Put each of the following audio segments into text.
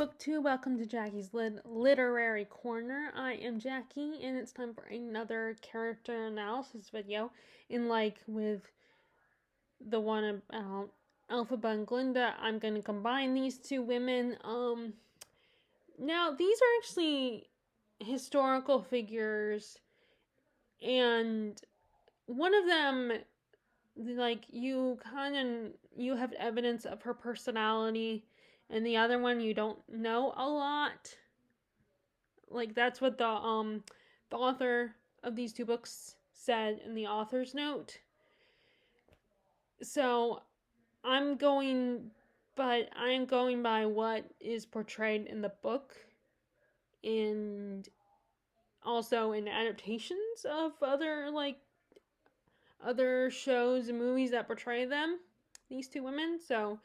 Book 2. Welcome to Jackie's Literary Corner. I am Jackie, and it's time for another character analysis video. With the one about Elphaba and Glinda, I'm going to combine these two women. Now, these are actually historical figures, and one of them, you have evidence of her personality, and the other one you don't know a lot. That's what the author of these two books said in the author's note. So I'm going by what is portrayed in the book, and also in adaptations of other shows and movies that portray these two women. So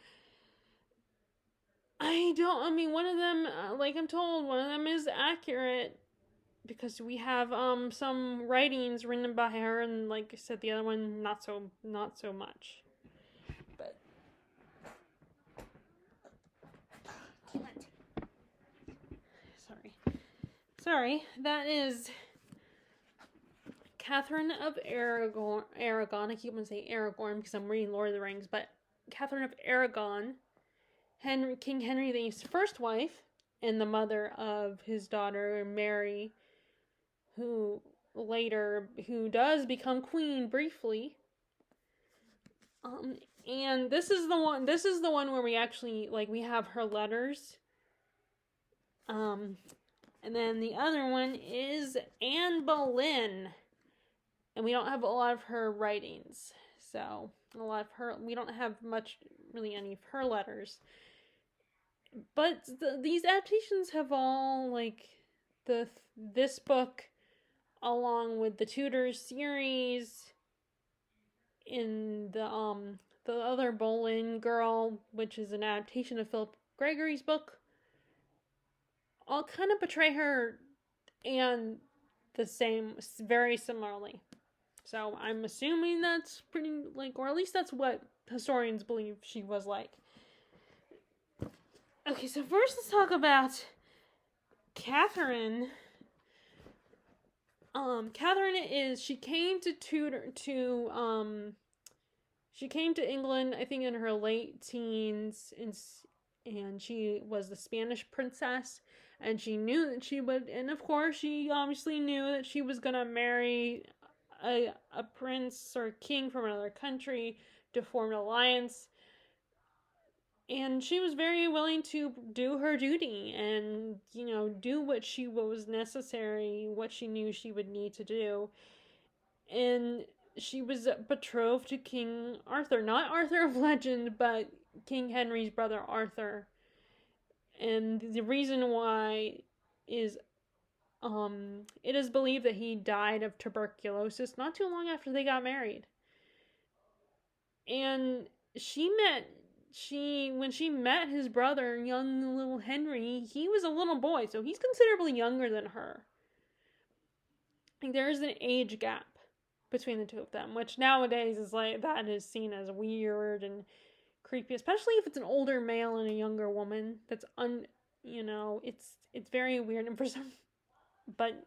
one of them, I'm told, one of them is accurate, because we have some writings written by her, and like I said, the other one not so much. But sorry, that is Katherine of Aragon. I keep on saying Aragon because I'm reading Lord of the Rings, but Katherine of Aragon, King Henry VIII's first wife, and the mother of his daughter Mary, who does become queen briefly. And this is the one where we actually, we have her letters. And then the other one is Anne Boleyn, and we don't have a lot of her writings. So we don't have any of her letters. But these adaptations have all, this book, along with the Tudors series, in the other Boleyn Girl, which is an adaptation of Philip Gregory's book, all kind of portray her and very similarly. So I'm assuming that's pretty, or at least that's what historians believe she was like. Okay, so first let's talk about Katherine. Katherine she came to England, I think, in her late teens, and she was the Spanish princess, and she knew that she would, and of course she obviously knew that she was gonna marry a prince or king from another country to form an alliance. And she was very willing to do her duty and, do what was necessary, what she knew she would need to do. And she was betrothed to King Arthur. Not Arthur of legend, but King Henry's brother Arthur. And the reason why is, it is believed that he died of tuberculosis not too long after they got married. And when she met his brother, young little Henry, he was a little boy, so he's considerably younger than her. There is an age gap between the two of them, which nowadays that is seen as weird and creepy, especially if it's an older male and a younger woman. That's it's very weird, and but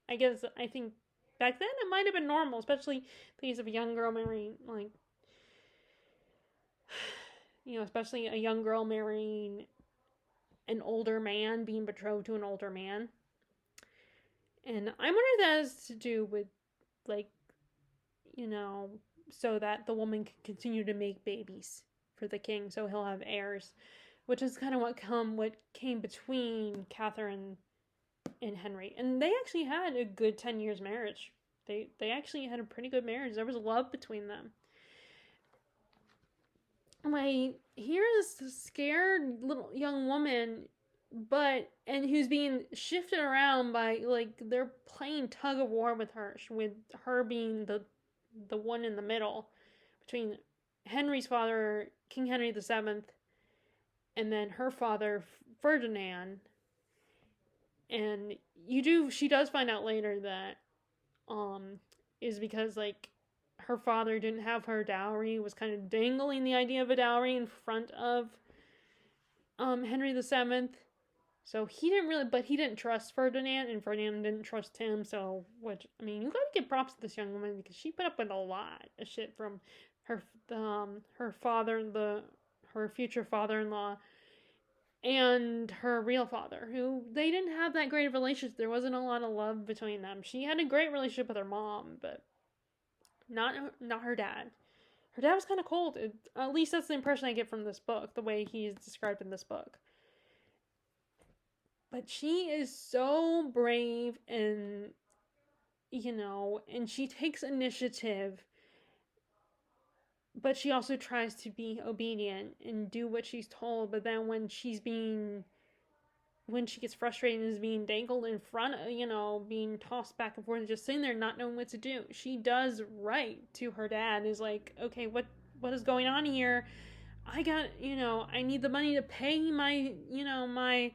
I think back then it might have been normal, especially the case of a young girl marrying, especially a young girl marrying an older man, being betrothed to an older man. And I wonder if that has to do with, so that the woman can continue to make babies for the king, so he'll have heirs, which is kind of what came between Katherine and Henry. And they actually had a good 10 years marriage. They actually had a pretty good marriage. There was love between them. Here is this scared little young woman, who's being shifted around by, they're playing tug of war with her being the one in the middle between Henry's father, King Henry VII, and then her father, Ferdinand. And she does find out later that is because her father didn't have her dowry, was kind of dangling the idea of a dowry in front of Henry VII, So he didn't trust Ferdinand, and Ferdinand didn't trust him. So, which, I mean, you gotta give props to this young woman because she put up with a lot of shit from her, her father, her future father-in-law, and her real father, who they didn't have that great of a relationship. There wasn't a lot of love between them. She had a great relationship with her mom, but not her dad. Her dad was kind of cold. At least that's the impression I get from this book, the way he's described in this book. But she is so brave, and and she takes initiative, but she also tries to be obedient and do what she's told. But then when she gets frustrated and is being dangled in front of, being tossed back and forth and just sitting there not knowing what to do, she does right to her dad, is like, okay, what is going on here? I got, I need the money to pay my, my,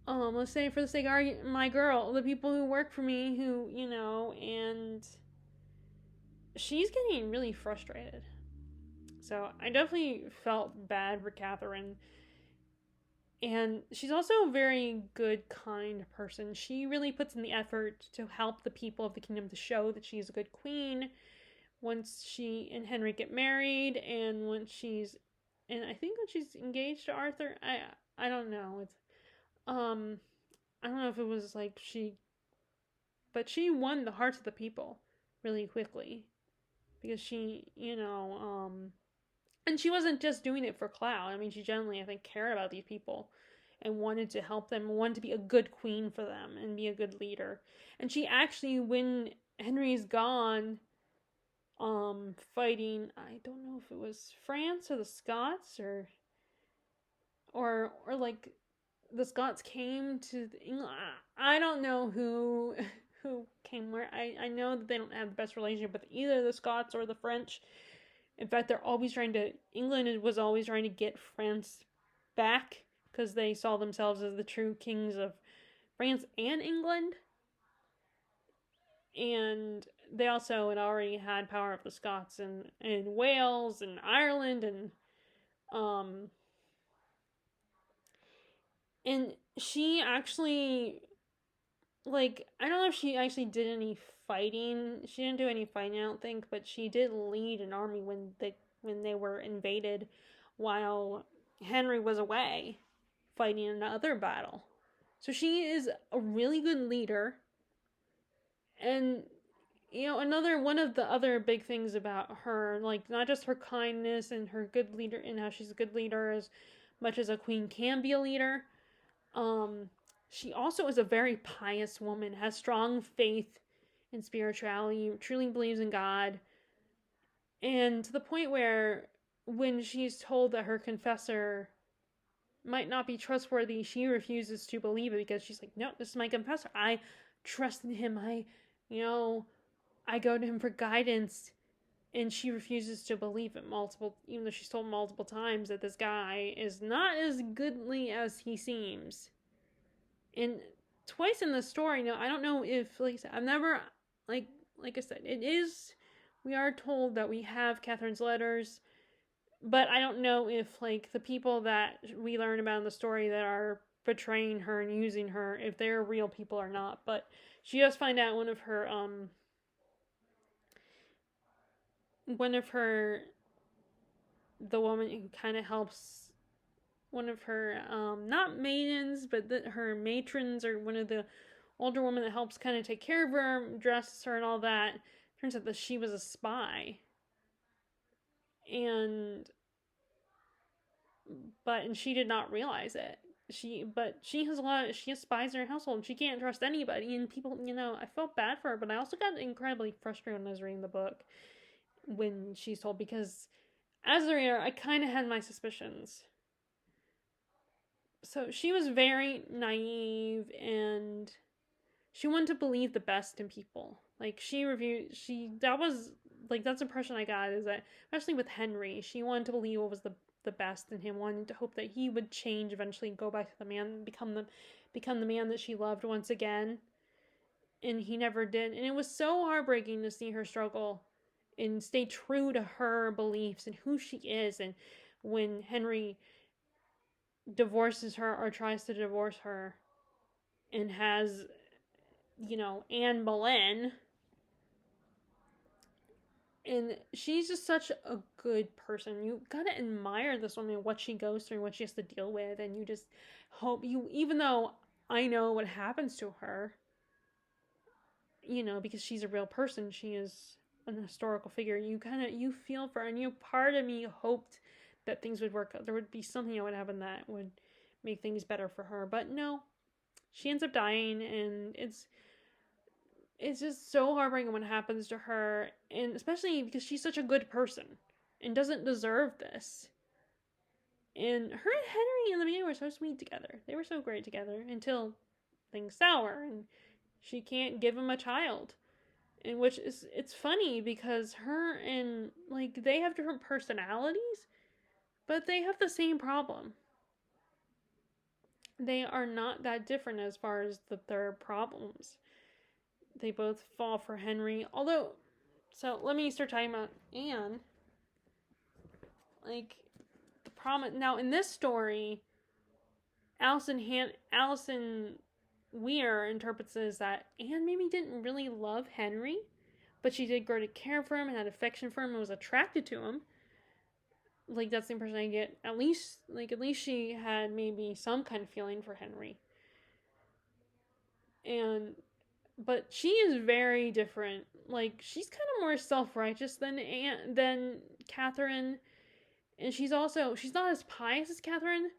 let's say for the sake of my girl, the people who work for me, who, and she's getting really frustrated. So I definitely felt bad for Katherine. And she's also a very good, kind person. She really puts in the effort to help the people of the kingdom, to show that she's a good queen. Once she and Henry get married, and I think when she's engaged to Arthur, I don't know. It's I don't know if it was like but she won the hearts of the people really quickly, because she, and she wasn't just doing it for clout. I mean, she genuinely, I think, cared about these people and wanted to help them, wanted to be a good queen for them and be a good leader. And she actually, when Henry's gone, fighting, I don't know if it was France or the Scots, or like the Scots came to England. I don't know who came where. I know that they don't have the best relationship with either the Scots or the French. In fact, England was always trying to get France back, because they saw themselves as the true kings of France and England. And they also had already had power of the Scots in Wales and Ireland, and she actually, like, I don't know if she actually did any fighting. She didn't do any fighting, I don't think, but she did lead an army when they were invaded, while Henry was away fighting another battle. So she is a really good leader. And another one of the other big things about her, like, not just her kindness and her good leader, and how she's a good leader as much as a queen can be a leader, she also is a very pious woman, has strong faith in spirituality, truly believes in God, and to the point where when she's told that her confessor might not be trustworthy, she refuses to believe it, because she's like, no, this is my confessor. I trust in him. I go to him for guidance. And she refuses to believe it even though she's told multiple times that this guy is not as goodly as he seems. And twice in the story, I don't know if, like I said, I've never, like I said, we are told that we have Catherine's letters, but I don't know if, like, the people that we learn about in the story that are betraying her and using her, if they're real people or not. But she does find out one of her, the woman who kind of helps, one of her, not maidens, but her matrons, or one of the older women that helps kind of take care of her, dresses her and all that, turns out that she was a spy. And she did not realize it. She has spies in her household, and she can't trust anybody, and people, I felt bad for her, but I also got incredibly frustrated when I was reading the book when she's told, because as a reader, I kind of had my suspicions. So she was very naive, and she wanted to believe the best in people. Like, that's the impression I got, is that, especially with Henry, she wanted to believe what was the best in him, wanting to hope that he would change eventually, go back to the man, become the man that she loved once again. And he never did. And it was so heartbreaking to see her struggle and stay true to her beliefs and who she is. And when Henry divorces her or tries to divorce her and has, Anne Boleyn. And she's just such a good person. You gotta admire this woman, what she goes through, what she has to deal with, and you just hope even though I know what happens to her, because she's a real person, she is an historical figure. You feel for her, and part of me hoped that things would work out. There would be something that would happen that would make things better for her, but no, she ends up dying, and it's just so heartbreaking when it happens to her, and especially because she's such a good person and doesn't deserve this. And her and Henry in the beginning were so sweet together. They were so great together until things sour and she can't give him a child. And which is, it's funny because her and, they have different personalities, but they have the same problem. They are not that different as far as their problems. They both fall for Henry. Although, so let me start talking about Anne. The problem now in this story, Alison Weir interprets it as that Anne maybe didn't really love Henry, but she did grow to care for him and had affection for him and was attracted to him. That's the impression I get. At least she had maybe some kind of feeling for Henry. But she is very different. She's kind of more self-righteous than Katherine. And she's not as pious as Katherine.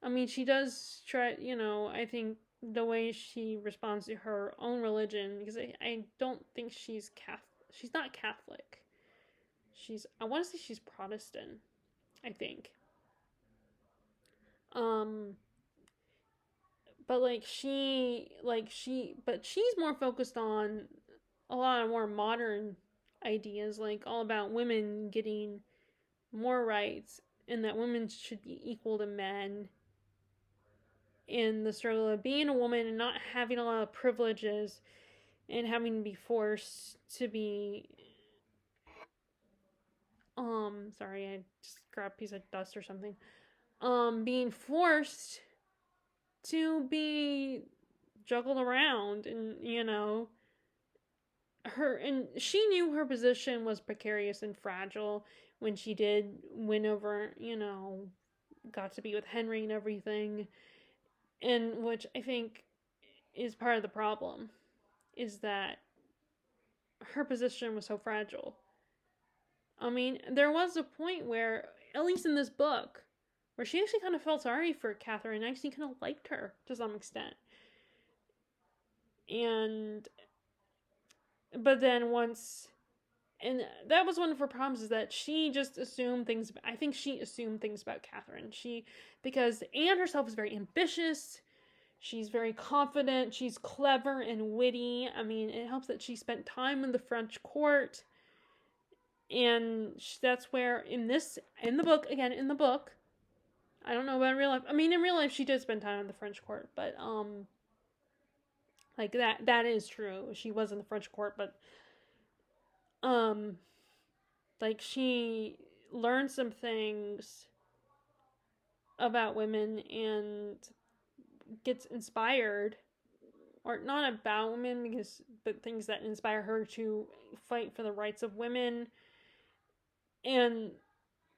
I mean, she does try, I think the way she responds to her own religion, because I don't think she's not Catholic. I want to say she's Protestant, I think. But she's more focused on a lot of more modern ideas, all about women getting more rights and that women should be equal to men in the struggle of being a woman and not having a lot of privileges and having to be forced to be sorry, I just grabbed a piece of dust or something. Being forced to be juggled around, and she knew her position was precarious and fragile when she did win over, got to be with Henry and everything, and which I think is part of the problem, is that her position was so fragile. I mean, there was a point where, at least in this book, where she actually kind of felt sorry for Katherine and actually kind of liked her to some extent. But then and that was one of her problems, is that she just assumed things. I think she assumed things about Katherine. Because Anne herself is very ambitious. She's very confident. She's clever and witty. I mean, it helps that she spent time in the French court. And that's where, in the book, I don't know about in real life. I mean, in real life, she did spend time in the French court, but, that is true. She was in the French court, but, she learned some things about women and gets inspired, or not about women, but things that inspire her to fight for the rights of women. And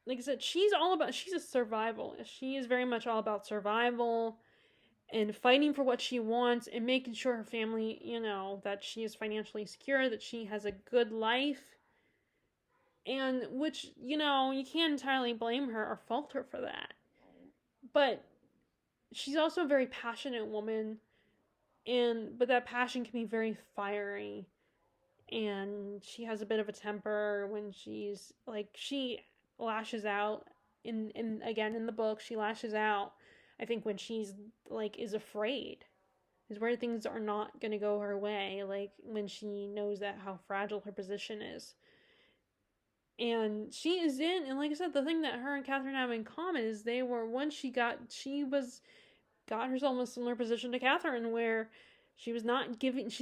like I said, she's a survivalist. She is very much all about survival and fighting for what she wants and making sure her family, that she is financially secure, that she has a good life. And which, you can't entirely blame her or fault her for that. But she's also a very passionate woman, but that passion can be very fiery. And she has a bit of a temper when she lashes out in the book. She lashes out, I think, when she's is afraid, is where things are not going to go her way, when she knows that how fragile her position is. And she is and like I said, the thing that her and Katherine have in common is she got herself in a similar position to Katherine, where she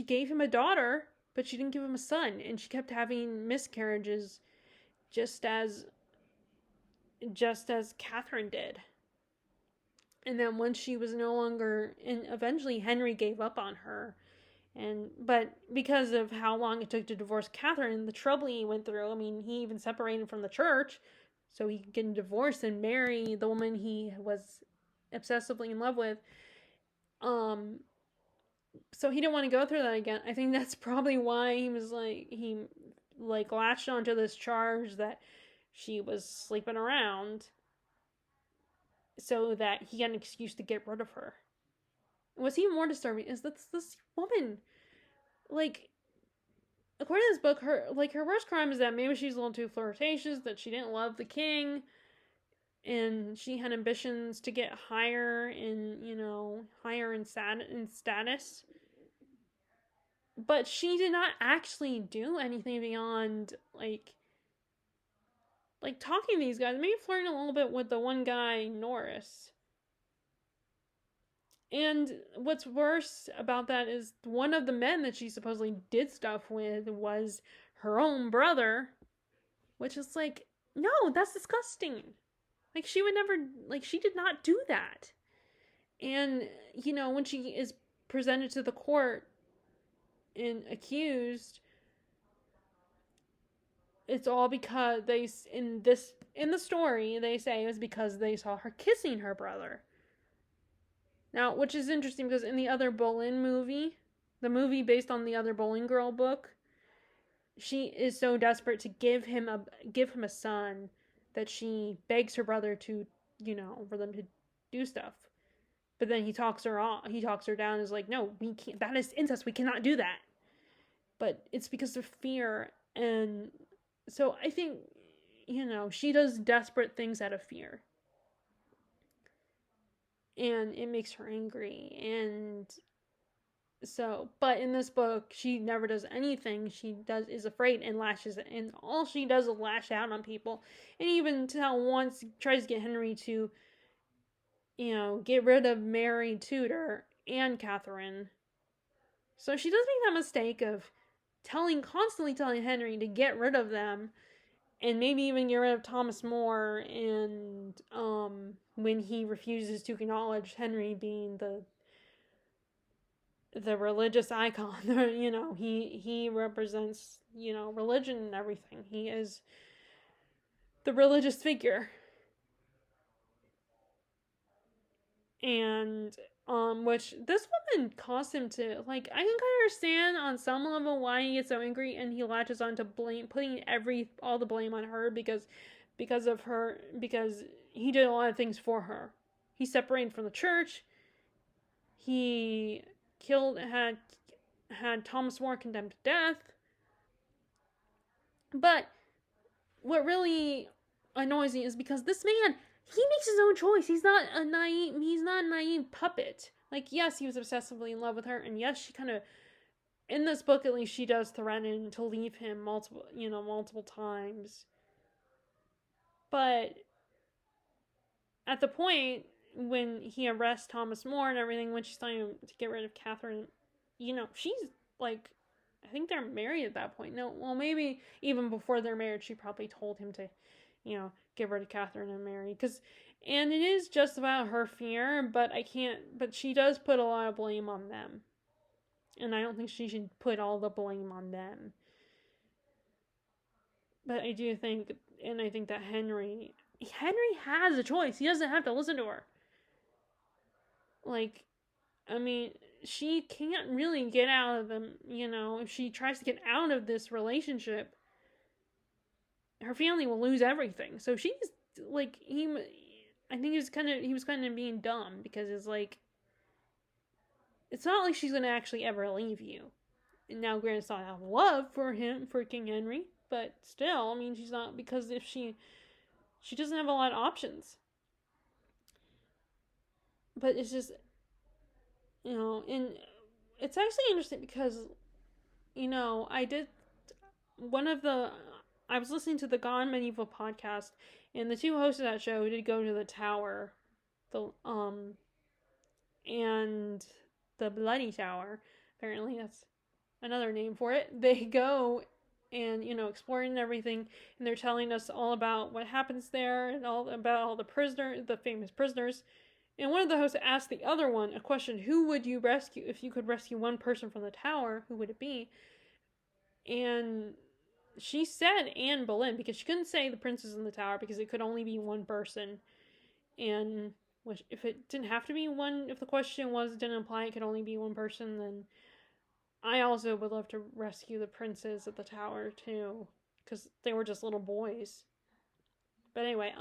gave him a daughter, but she didn't give him a son, and she kept having miscarriages, just as Katherine did. And then once she was no longer, and eventually Henry gave up on her. But because of how long it took to divorce Catherine, the trouble he went through, I mean, he even separated from the church so he could get divorced and marry the woman he was obsessively in love with. So he didn't want to go through that again. I think that's probably why he latched onto this charge that she was sleeping around so that he had an excuse to get rid of her. What's even more disturbing is that this woman, like, according to this book, her worst crime is that maybe she's a little too flirtatious, that she didn't love the king, and she had ambitions to get higher in status. But she did not actually do anything beyond like talking to these guys, maybe flirting a little bit with the one guy, Norris. And what's worse about that is one of the men that she supposedly did stuff with was her own brother, which is like, no, that's disgusting. Like, she would never, like, she did not do that. And, when she is presented to the court and accused, it's all because in the story, they say it was because they saw her kissing her brother. Now, which is interesting because in the other Boleyn movie, the movie based on the other Boleyn girl book, she is so desperate to give him a son that she begs her brother to, for them to do stuff. But then he talks her down and is like, no, we can't, that is incest, we cannot do that. But it's because of fear. And so I think, she does desperate things out of fear. And it makes her angry. And so, but in this book, she never does anything. She is afraid and lashes, and all she does is lash out on people. And even once tries to get Henry to, get rid of Mary Tudor and Katherine. So she does make that mistake of constantly telling Henry to get rid of them, and maybe even get rid of Thomas More, and when he refuses to acknowledge Henry being the religious icon, he represents, religion and everything. He is the religious figure. And which this woman caused him to, like, I can kind of understand on some level why he gets so angry and he latches on to putting all the blame on her because of her, because he did a lot of things for her. He separated from the church. He had Thomas More condemned to death. But what really annoys me is because this man, he makes his own choice. He's not a naive puppet. Like, yes, he was obsessively in love with her, and yes, she kind of, in this book at least, she does threaten to leave him multiple times. But at the point when he arrests Thomas More and everything, when she's trying to get rid of Katherine, she's like, I think they're married at that point. No, well, maybe even before they're married, she probably told him to, get rid of Katherine and marry. And it is just about her fear, but she does put a lot of blame on them. And I don't think she should put all the blame on them. But I do think, and I think that Henry has a choice. He doesn't have to listen to her. Like, I mean, she can't really get out of them, if she tries to get out of this relationship, her family will lose everything. So she's like, I think he was kind of being dumb, because it's like, it's not like she's going to actually ever leave you. And now, granted, it's not out of love for King Henry, but still, I mean, she's not, because if she doesn't have a lot of options. But it's just, and it's actually interesting because, I was listening to the Gone Medieval podcast, and the two hosts of that show did go to the tower, and the Bloody Tower, apparently that's another name for it. They go and, exploring everything, and they're telling us all about what happens there, and all about all the famous prisoners, And one of the hosts asked the other one a question: who would you rescue if you could rescue one person from the tower? Who would it be? And she said Anne Boleyn, because she couldn't say the princess in the tower because it could only be one person. And if it didn't have to be one, if the question didn't imply it could only be one person, then I also would love to rescue the princes at the tower too, because they were just little boys. But anyway,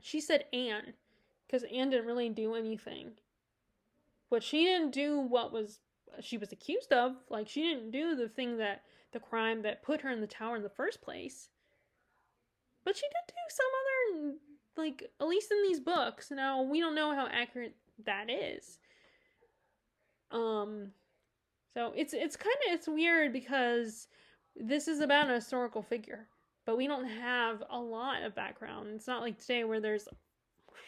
she said Anne, because Anne didn't really do anything. But she didn't do what she was accused of. Like, she didn't do the crime that put her in the tower in the first place. But she did do some other, like, at least in these books. Now, we don't know how accurate that is. So it's weird because this is about a historical figure, but we don't have a lot of background. It's not like today where there's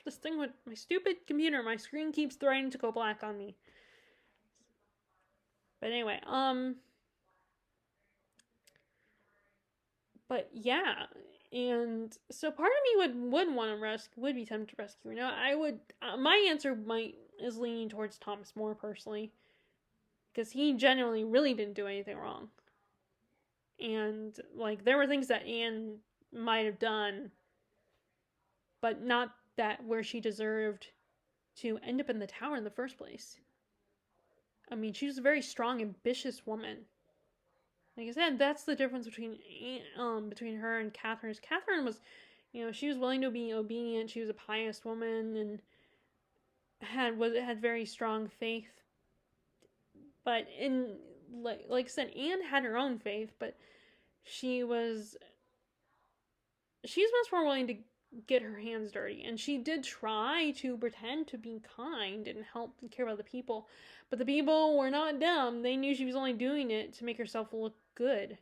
this thing with my stupid computer. My screen keeps threatening to go black on me. But anyway, but yeah, and so part of me would want to would be tempted to rescue her. Now, I would, my answer is leaning towards Thomas More personally, because he genuinely really didn't do anything wrong. And, like, there were things that Anne might have done, but not that where she deserved to end up in the tower in the first place. I mean, she was a very strong, ambitious woman. Like I said, that's the difference between her and Katherine. Katherine was, she was willing to be obedient. She was a pious woman and had very strong faith. But like I said, Anne had her own faith, but she was much more willing to get her hands dirty, and she did try to pretend to be kind and help and care about the people, but the people were not dumb. They knew she was only doing it to make herself look good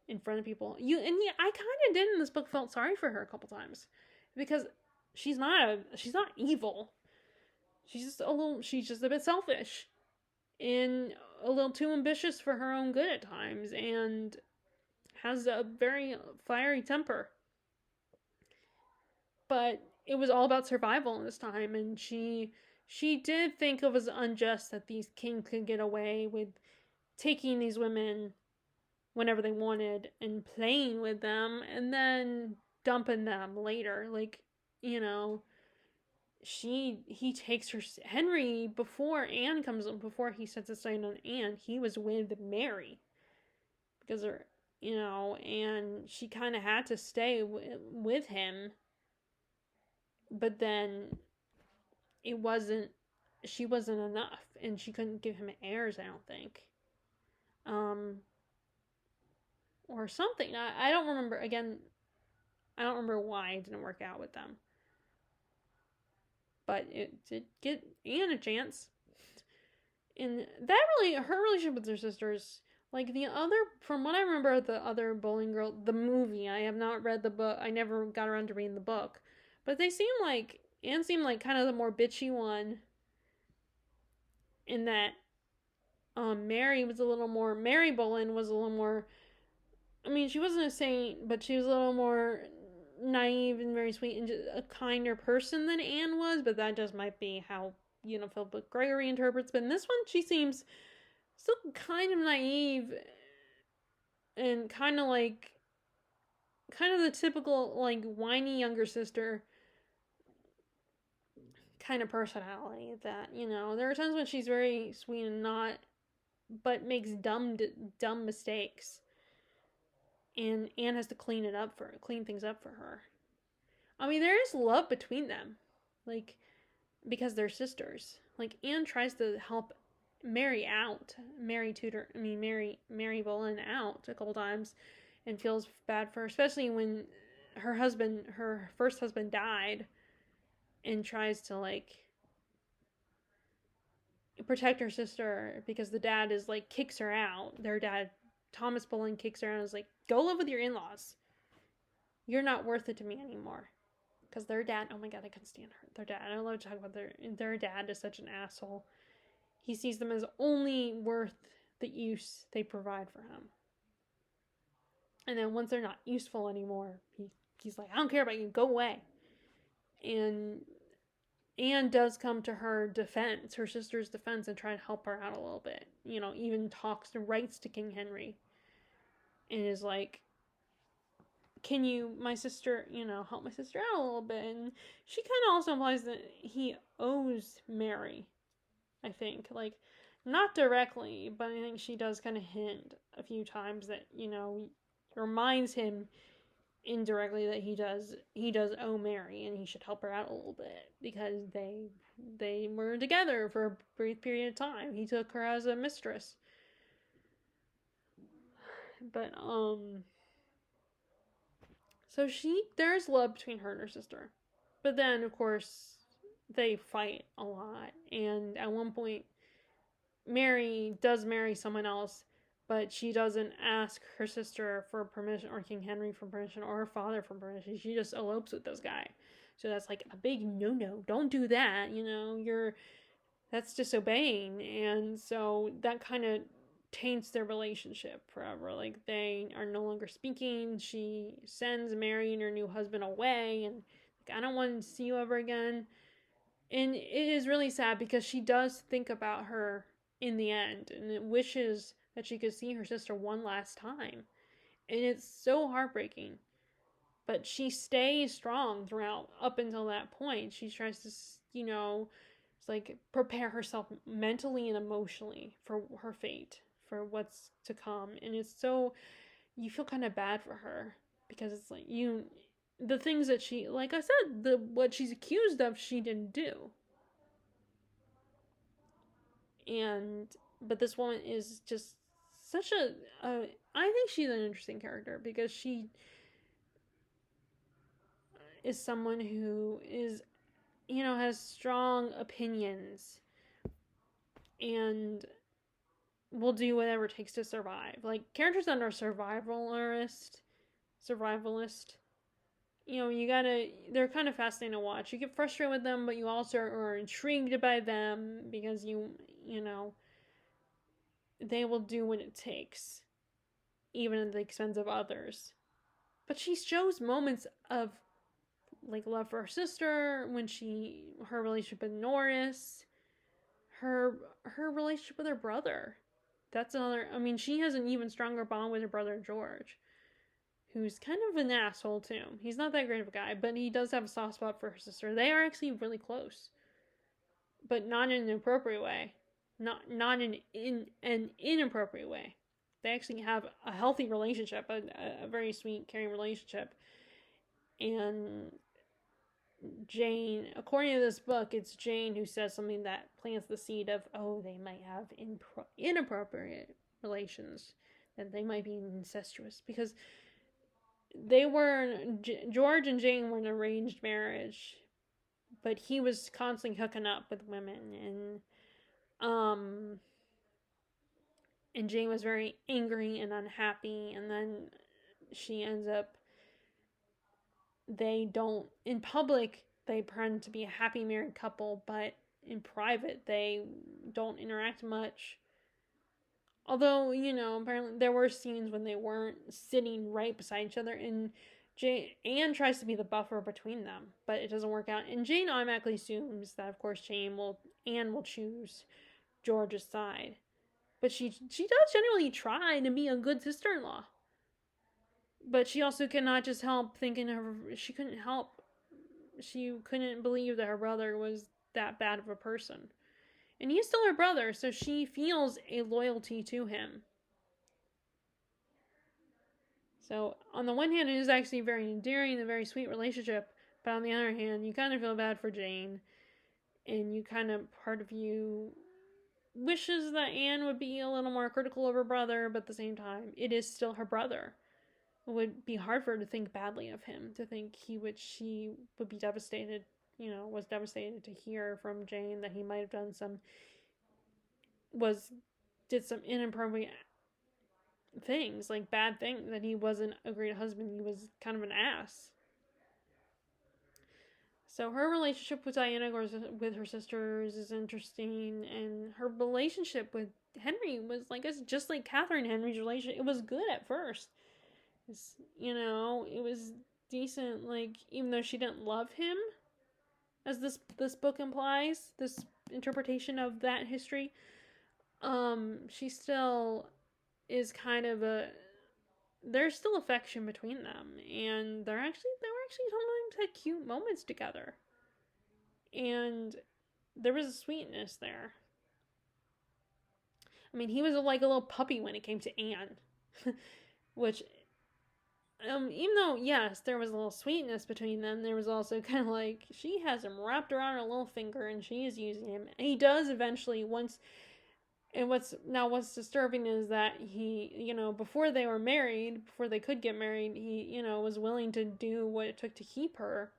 in front of people. I kind of did in this book felt sorry for her a couple times, because she's not evil. She's just a bit selfish and a little too ambitious for her own good at times, and has a very fiery temper. But it was all about survival in this time, and she did think it was unjust that these kings could get away with taking these women whenever they wanted and playing with them and then dumping them later. Like, he takes her, Henry, before Anne comes, before he sets his sight on Anne, he was with Mary, because and she kind of had to stay with him. But then she wasn't enough, and she couldn't give him heirs, I don't think. Or something. I don't remember. Again, I don't remember why it didn't work out with them. But it did get Anne a chance. And her relationship with her sisters, like from what I remember, the other Boleyn Girl, the movie, I have not read the book. I never got around to reading the book. But Anne seemed like kind of the more bitchy one, in that Mary Boleyn was a little more, I mean, she wasn't a saint, but she was a little more naive and very sweet and just a kinder person than Anne was, but that just might be how, Philip Gregory interprets. But in this one, she seems still kind of naive and kind of the typical, like, whiny younger sister kind of personality that, there are times when she's very sweet and not, but makes dumb mistakes, and Anne has to clean things up for her. I mean, there is love between them, like, because they're sisters. Like, Anne tries to help Mary Boleyn out a couple times, and feels bad for her, especially when her first husband died, and tries to, like, protect her sister, because the dad is, like, kicks her out. Their dad, Thomas Boleyn, kicks her out and is like, go live with your in-laws. You're not worth it to me anymore. Because their dad, oh my god, I couldn't stand their dad. I love to talk about their dad is such an asshole. He sees them as only worth the use they provide for him. And then once they're not useful anymore, he's like, I don't care about you, go away. And Anne does come to her defense, her sister's defense, and try to help her out a little bit. Even talks and writes to King Henry and is like, can you, my sister, help my sister out a little bit? And she kind of also implies that he owes Mary, I think. Like, not directly, but I think she does kind of hint a few times that, reminds him indirectly that he does owe Mary and he should help her out a little bit because they were together for a brief period of time. He took her as a mistress. But so there's love between her and her sister. But then of course they fight a lot, and at one point Mary does marry someone else, but she doesn't ask her sister for permission, or King Henry for permission, or her father for permission. She just elopes with this guy. So that's like a big no-no. Don't do that, that's disobeying. And so that kind of taints their relationship forever. Like, they are no longer speaking. She sends Mary and her new husband away, and like, I don't want to see you ever again. And it is really sad because she does think about her in the end, and it wishes that she could see her sister one last time. And it's so heartbreaking. But she stays strong throughout, up until that point. She tries to, it's like prepare herself mentally and emotionally for her fate, for what's to come. And it's so, you feel kind of bad for her because it's like, the things that she, like I said, what she's accused of, she didn't do. But this woman is just such I think she's an interesting character because she is someone who is, has strong opinions and will do whatever it takes to survive. Like, characters that are survivalist, they're kind of fascinating to watch. You get frustrated with them, but you also are intrigued by them because they will do what it takes, even at the expense of others. But she shows moments of, like, love for her sister, when her relationship with Norris, her relationship with her brother. That's another, she has an even stronger bond with her brother George, who's kind of an asshole too. He's not that great of a guy, but he does have a soft spot for her sister. They are actually really close, but not in an appropriate way. Not in an inappropriate way. They actually have a healthy relationship, a very sweet, caring relationship. And Jane, according to this book, it's Jane who says something that plants the seed of, they might have inappropriate relations, that they might be incestuous, because George and Jane were an arranged marriage, but he was constantly hooking up with women, and Jane was very angry and unhappy, and then she ends up, in public, they pretend to be a happy married couple, but in private, they don't interact much. Although, apparently there were scenes when they weren't sitting right beside each other, and Anne tries to be the buffer between them, but it doesn't work out. And Jane automatically assumes that, of course, Anne will choose George's side. But she does generally try to be a good sister-in-law. But she also cannot just help thinking she couldn't believe that her brother was that bad of a person. And he's still her brother, so she feels a loyalty to him. So, on the one hand, it is actually very endearing and a very sweet relationship, but on the other hand, you kind of feel bad for Jane, and part of you wishes that Anne would be a little more critical of her brother, but at the same time, it is still her brother. It would be hard for her to think badly of him, to think she would be devastated, was devastated to hear from Jane that he might have did some inappropriate things, like bad things, that he wasn't a great husband, he was kind of an ass. So her relationship with Diana, with her sisters, is interesting, and her relationship with Henry was, just like Katherine and Henry's relationship, it was good at first. It was decent, even though she didn't love him, as this book implies, this interpretation of that history. She still is kind of a there's still affection between them, and they were actually sometimes had cute moments together, and there was a sweetness there. I mean, he was like a little puppy when it came to Anne, which, even though yes, there was a little sweetness between them, there was also kind of like she has him wrapped around her little finger, and she is using him. And he does eventually once. And what's disturbing is that he, before they were married, before they could get married, he, was willing to do what it took to keep her.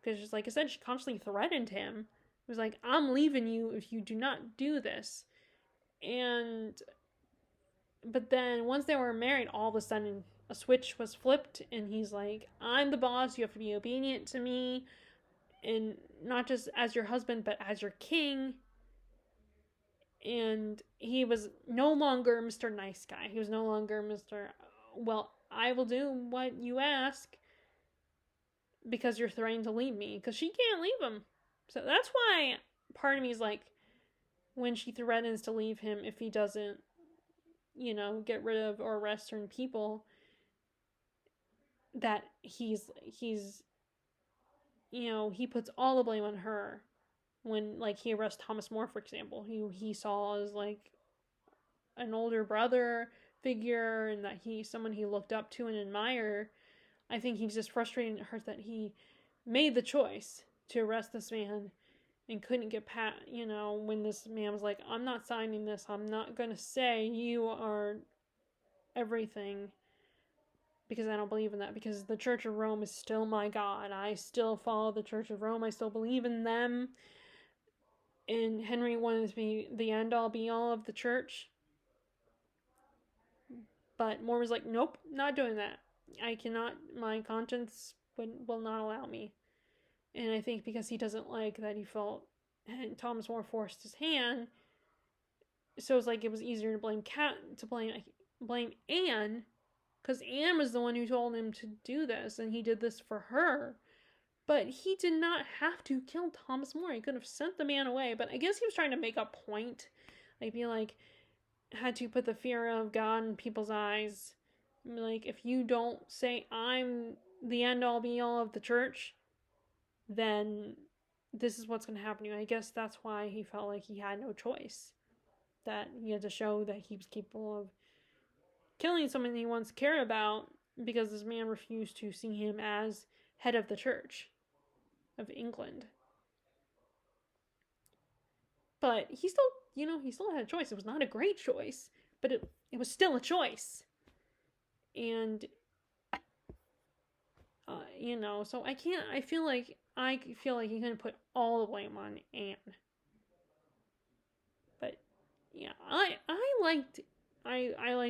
Because just like I said, she constantly threatened him. It was like, I'm leaving you if you do not do this. But then once they were married, all of a sudden a switch was flipped, and he's like, I'm the boss, you have to be obedient to me, and not just as your husband, but as your king. And he was no longer Mr. Nice Guy. He was no longer Mr. Well, I will do what you ask because you're threatening to leave me. Because she can't leave him. So that's why part of me is like, when she threatens to leave him if he doesn't, get rid of or arrest certain people, that he's he puts all the blame on her. When, like, he arrests Thomas More, for example, he saw as, like, an older brother figure, and that someone he looked up to and admired. I think he's just frustrated and hurt that he made the choice to arrest this man and couldn't get past, when this man was like, I'm not signing this, I'm not going to say you are everything, because I don't believe in that, because the Church of Rome is still my God. I still follow the Church of Rome, I still believe in them. And Henry wanted to be the end-all, be-all of the church. But More was like, nope, not doing that. I cannot, my conscience will not allow me. And I think because he doesn't like that he felt Thomas More forced his hand, so it's like it was easier to blame blame Anne, because Anne was the one who told him to do this, and he did this for her. But he did not have to kill Thomas More. He could have sent the man away. But I guess he was trying to make a point. Like, be like, had to put the fear of God in people's eyes. Like, if you don't say, I'm the end-all, be-all of the church, then this is what's going to happen to you. I guess that's why he felt like he had no choice. That he had to show that he was capable of killing someone he once cared about, because this man refused to see him as head of the church of England. But he still had a choice. It was not a great choice, but it was still a choice. And so I feel like he couldn't put all the blame on Anne. But yeah, I liked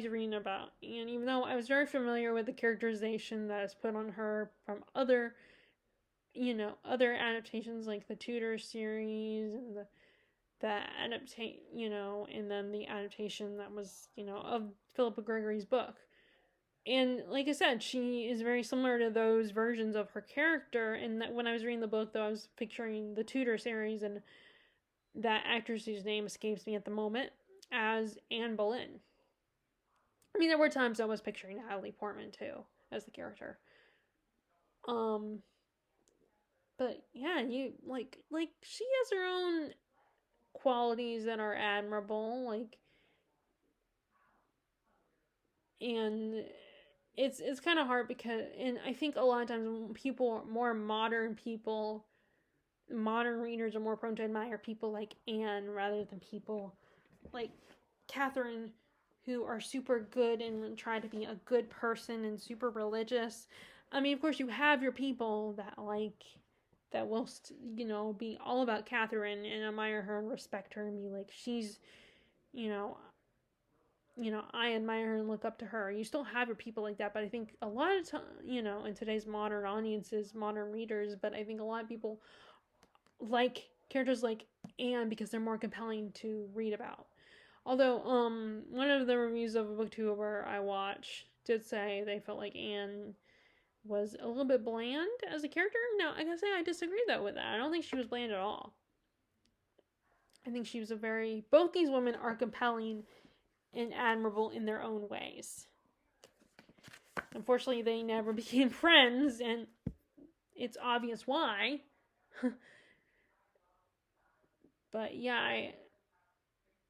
reading about Anne, even though I was very familiar with the characterization that is put on her from other adaptations, like the Tudor series and the adaptation, and then the adaptation that was, of Philippa Gregory's book. And like I said, she is very similar to those versions of her character. And that when I was reading the book, though, I was picturing the Tudor series and that actress whose name escapes me at the moment as Anne Boleyn. I mean, there were times I was picturing Natalie Portman too as the character. But yeah, you like she has her own qualities that are admirable, and it's kind of hard because, and I think a lot of times modern readers are more prone to admire people like Anne rather than people like Katherine, who are super good and try to be a good person and super religious. I mean, of course, you have your people that will, be all about Katherine and admire her and respect her and be like, she's, I admire her and look up to her. You still have your people like that, but I think a lot of time, in today's modern audiences, modern readers, but I think a lot of people like characters like Anne because they're more compelling to read about. Although, one of the reviews of a booktuber I watched did say they felt like Anne was a little bit bland as a character. No, I gotta say I disagree though with that. I don't think she was bland at all. I think she was both these women are compelling and admirable in their own ways. Unfortunately, they never became friends, and it's obvious why. But yeah,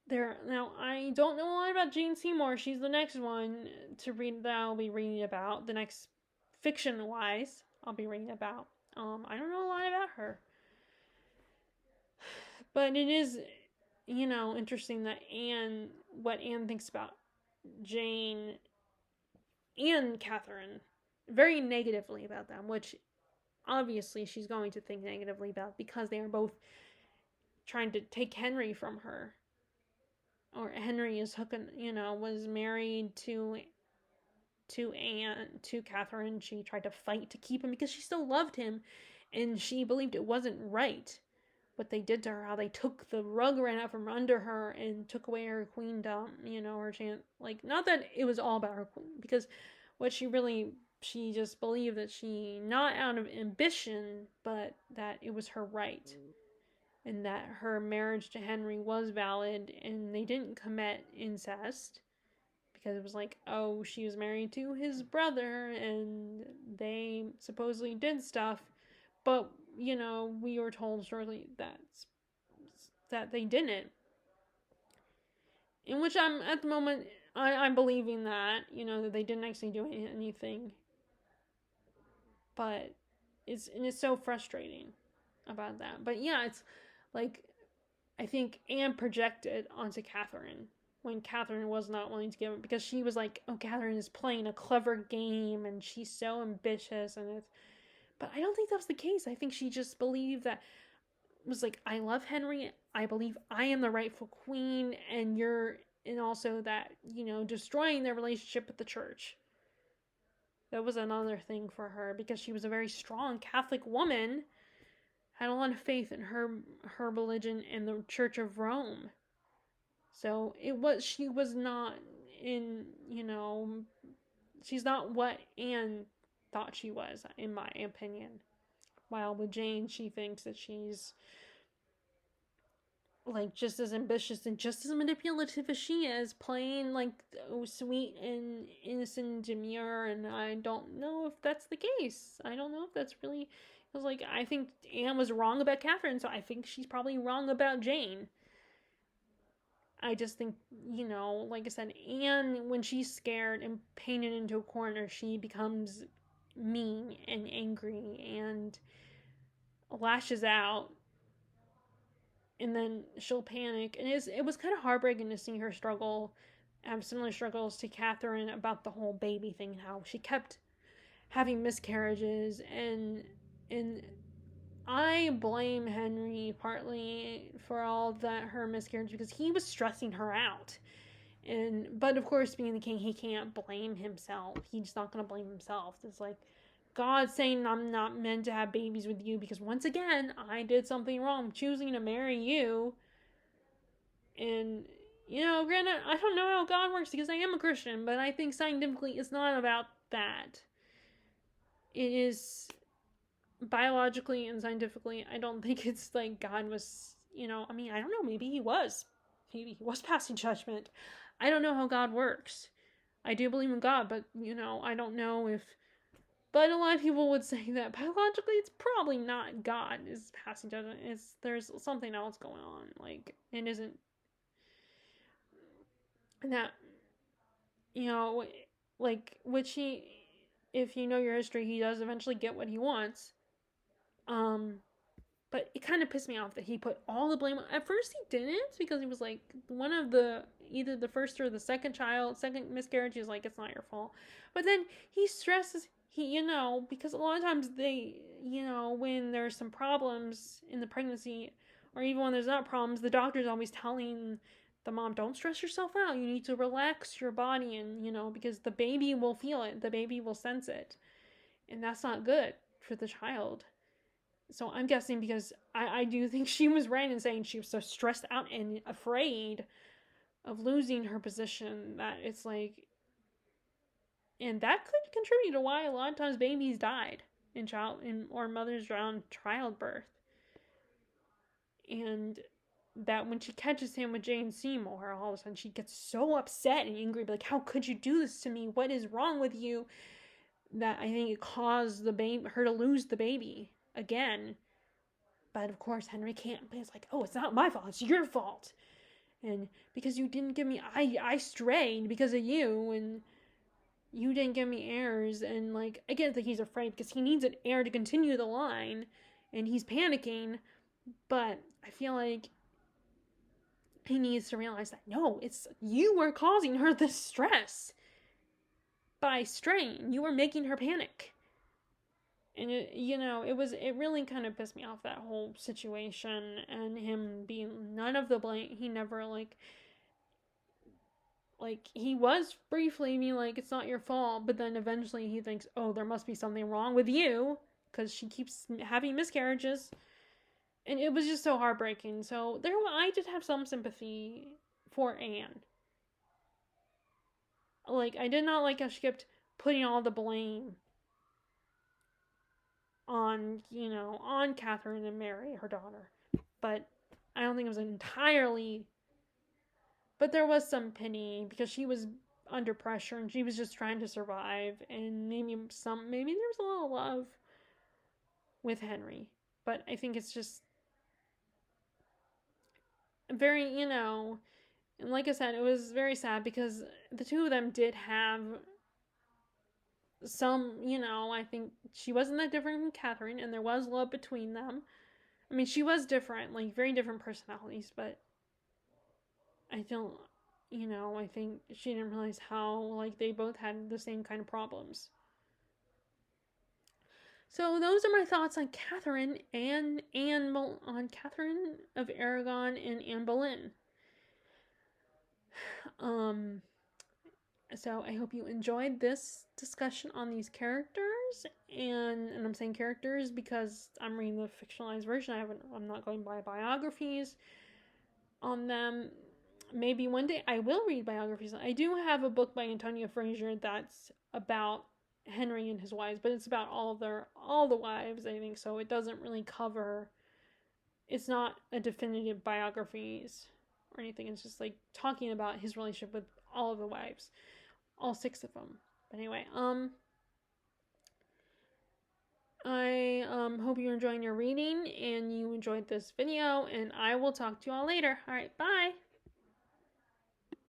now I don't know a lot about Jane Seymour. She's the next one to read that I'll be reading about. The next fiction-wise I'll be reading about. I don't know a lot about her. But it is, interesting that what Anne thinks about Jane and Katherine very negatively about them, which obviously she's going to think negatively about because they are both trying to take Henry from her. Or Henry is hooking, was married to Katherine. She tried to fight to keep him because she still loved him, and she believed it wasn't right what they did to her, how they took the rug ran out from under her and took away her queendom, her chance. Like, not that it was all about her queen, because what she just believed that she, not out of ambition, but that it was her right. And that her marriage to Henry was valid, and they didn't commit incest. Because it was like, oh, she was married to his brother, and they supposedly did stuff. But, we were told shortly that they didn't. In which I'm, at the moment, I'm believing that, that they didn't actually do anything. But it's so frustrating about that. But yeah, it's like, I think Anne projected onto Katherine when Katherine was not willing to give it, because she was like, oh, Katherine is playing a clever game and she's so ambitious, but I don't think that was the case. I think she just believed that, was like, I love Henry, I believe I am the rightful queen, and also that, destroying their relationship with the church. That was another thing for her, because she was a very strong Catholic woman, had a lot of faith in her religion and the Church of Rome. So she was not she's not what Anne thought she was, in my opinion. While with Jane, she thinks that she's like just as ambitious and just as manipulative as she is, playing like sweet and innocent and demure, and I don't know if that's the case. I don't know if that's really, because like, I think Anne was wrong about Katherine, so I think she's probably wrong about Jane. I just think, like I said, Anne, when she's scared and painted into a corner, she becomes mean and angry and lashes out, and then she'll panic. And it was kind of heartbreaking to see her have similar struggles to Katherine about the whole baby thing, how she kept having miscarriages, and I blame Henry partly for all that, her miscarriage, because he was stressing her out. But of course, being the king, he can't blame himself. He's not going to blame himself. It's like God saying, I'm not meant to have babies with you because, once again, I did something wrong choosing to marry you. And, granted, I don't know how God works because I am a Christian, but I think scientifically it's not about that. It is biologically and scientifically, I don't think it's like God was, I don't know, maybe he was passing judgment. I don't know how God works. I do believe in God, but, I don't know if, but a lot of people would say that biologically it's probably not God is passing judgment. There's something else going on. Like, it isn't that, like, which if you know your history, he does eventually get what he wants. But it kind of pissed me off that he put all the blame on. At first he didn't, because he was like, one of either the first or the second miscarriage, he's like, it's not your fault. But then he stresses, because a lot of times they, when there's some problems in the pregnancy, or even when there's not problems, the doctor's always telling the mom, don't stress yourself out. You need to relax your body, and, because the baby will feel it. The baby will sense it. And that's not good for the child. So I'm guessing, because I do think she was right in saying she was so stressed out and afraid of losing her position, that it's like, And that could contribute to why a lot of times babies died or mothers drowned childbirth. And that when she catches him with Jane Seymour, all of a sudden she gets so upset and angry, like, how could you do this to me? What is wrong with you? That I think it caused her to lose the baby again. But of course, Henry can't. But it's like, oh, it's not my fault. It's your fault. And because you didn't give me, I strayed because of you, and you didn't give me heirs. And like, again, I think he's afraid because he needs an heir to continue the line, and he's panicking. But I feel like he needs to realize that no, it's you were causing her this stress by straying. You were making her panic. And it really kind of pissed me off, that whole situation, and him being none of the blame. He never like he was briefly being like, it's not your fault, but then eventually he thinks, oh, there must be something wrong with you because she keeps having miscarriages. And it was just so heartbreaking. So I did have some sympathy for Anne. Like, I did not like how she kept putting all the blame on Katherine and Mary, her daughter. But I don't think it was entirely. But there was some pity because she was under pressure and she was just trying to survive. And maybe there was a little love with Henry. But I think it's just very, and like I said, it was very sad because the two of them did have some, I think she wasn't that different from Katherine, and there was love between them. I mean, she was different, like very different personalities, but I don't, I think she didn't realize how, like, they both had the same kind of problems. So those are my thoughts on Katherine on Katherine of Aragon and Anne Boleyn. So I hope you enjoyed this discussion on these characters, and I'm saying characters because I'm reading the fictionalized version. I'm not going by biographies on them. Maybe one day I will read biographies. I do have a book by Antonia Fraser that's about Henry and his wives, but it's about all the wives, I think, so it doesn't really cover. It's not a definitive biographies or anything. It's just like talking about his relationship with all of the wives, all 6 of them. But anyway, I hope you're enjoying your reading and you enjoyed this video, and I will talk to you all later. All right, bye.